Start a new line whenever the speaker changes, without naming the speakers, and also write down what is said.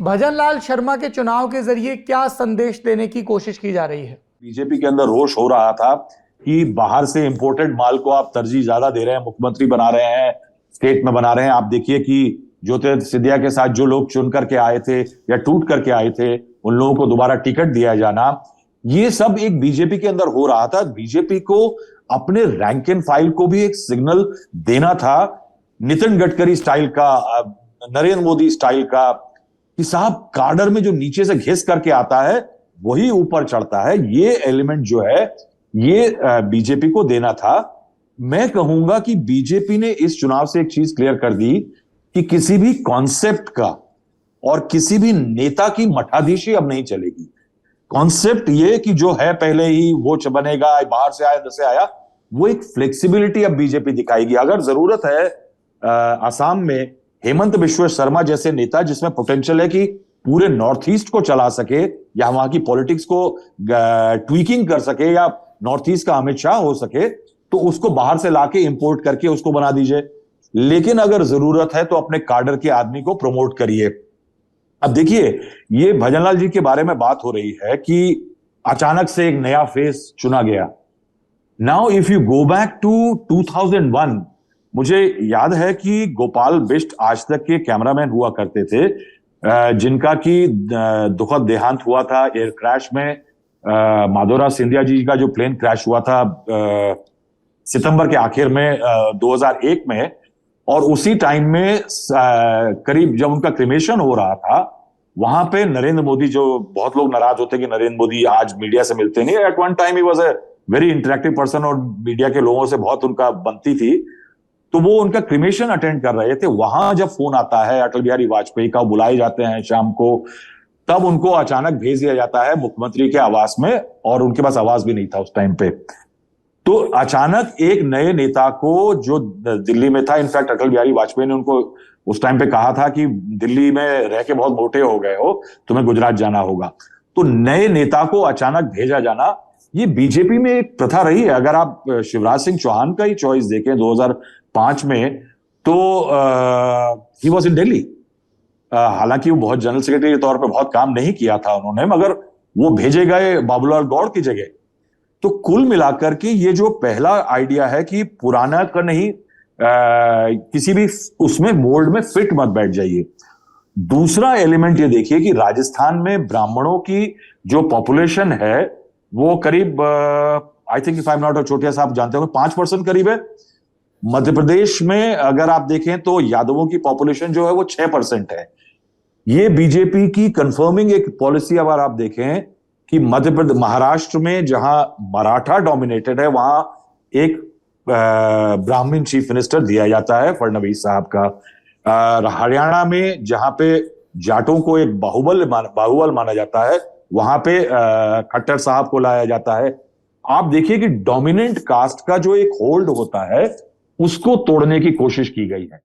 भजनलाल शर्मा के चुनाव के जरिए क्या संदेश देने की कोशिश की जा रही है?
बीजेपी के अंदर रोष हो रहा था कि बाहर से इंपोर्टेड माल को आप तरजीह ज्यादा दे रहे हैं, मुख्यमंत्री बना रहे हैं, स्टेट में बना रहे हैं। आप देखिए कि ज्योतिरादित्य सिंधिया के साथ जो लोग चुन करके आए थे या टूट करके आए थे, उन लोगों को दोबारा टिकट दिया जाना, ये सब एक बीजेपी के अंदर हो रहा था। बीजेपी को अपने रैंक एंड फाइल को भी एक सिग्नल देना था, नितिन गडकरी स्टाइल का, नरेंद्र मोदी स्टाइल का, कि साहब कार्डर में जो नीचे से घिस करके आता है वही ऊपर चढ़ता है। ये एलिमेंट जो है ये बीजेपी को देना था। मैं कहूंगा कि बीजेपी ने इस चुनाव से एक चीज क्लियर कर दी कि किसी भी कॉन्सेप्ट का और किसी भी नेता की मठाधीशी अब नहीं चलेगी। कॉन्सेप्ट ये कि जो है पहले ही वो बनेगा, बाहर से आया जैसे आया, वो एक फ्लेक्सिबिलिटी अब बीजेपी दिखाएगी। अगर जरूरत है असम में हेमंत बिश्व शर्मा जैसे नेता जिसमें पोटेंशियल है कि पूरे नॉर्थ ईस्ट को चला सके या वहां की पॉलिटिक्स को ट्वीकिंग कर सके या नॉर्थ ईस्ट का अमित शाह हो सके, तो उसको बाहर से लाके इंपोर्ट करके उसको बना दीजिए। लेकिन अगर जरूरत है तो अपने कार्डर के आदमी को प्रमोट करिए। अब देखिए, ये भजनलाल जी के बारे में बात हो रही है कि अचानक से एक नया फेस चुना गया। Now if you go back to 2001, मुझे याद है कि गोपाल बिष्ट आज तक के कैमरामैन हुआ करते थे, जिनका कि दुखद देहांत हुआ था एयर क्रैश में। माधोराज सिंधिया जी का जो प्लेन क्रैश हुआ था सितंबर के आखिर में 2001 में, और उसी टाइम में करीब जब उनका क्रिमेशन हो रहा था, वहां पे नरेंद्र मोदी, जो बहुत लोग नाराज होते कि नरेंद्र मोदी आज मीडिया से मिलते नहीं, at one time he was a very interactive person और मीडिया के लोगों से बहुत उनका बनती थी, तो वो उनका क्रिमेशन अटेंड कर रहे थे। वहां जब फोन आता है अटल बिहारी वाजपेयी का, बुलाए जाते हैं शाम को, तब उनको अचानक भेज दिया जाता है मुख्यमंत्री के आवास में, और उनके पास आवास भी नहीं था उस टाइम पे। तो अचानक एक नए नेता को, जो दिल्ली में था, इनफैक्ट अटल बिहारी वाजपेयी ने उनको उस टाइम पे कहा था कि दिल्ली में रह के बहुत मोटे हो गए हो, तुम्हें गुजरात जाना होगा। तो नए नेता को अचानक भेजा जाना, ये बीजेपी में एक प्रथा रही है। अगर आप शिवराज सिंह चौहान का ही चॉइस देखें 2005 में, तो ही वॉज इन दिल्ली। हालांकि वो बहुत जनरल सेक्रेटरी के तौर पे बहुत काम नहीं किया था उन्होंने, मगर वो भेजे गए बाबूलाल गौड़ की जगह। तो कुल मिलाकर के ये जो पहला आइडिया है कि पुराना का नहीं, किसी भी उसमें मोल्ड में फिट मत बैठ जाइए। दूसरा एलिमेंट ये देखिए कि राजस्थान में ब्राह्मणों की जो पॉपुलेशन है वो करीब, I think if I am not, छोटिया साहब जानते होंगे, 5% करीब है। मध्य प्रदेश में अगर आप देखें तो यादवों की पॉपुलेशन जो है वो 6% है। ये बीजेपी की कंफर्मिंग एक पॉलिसी, अगर आप देखें कि मध्य प्रदेश, महाराष्ट्र में जहां मराठा डोमिनेटेड है, वहां एक ब्राह्मण चीफ मिनिस्टर दिया जाता है फडणवीस साहब का। हरियाणा में जहां पे जाटों को एक बाहुबल माना जाता है, वहां पे खट्टर साहब को लाया जाता है। आप देखिए कि डोमिनेंट कास्ट का जो एक होल्ड होता है उसको तोड़ने की कोशिश की गई है।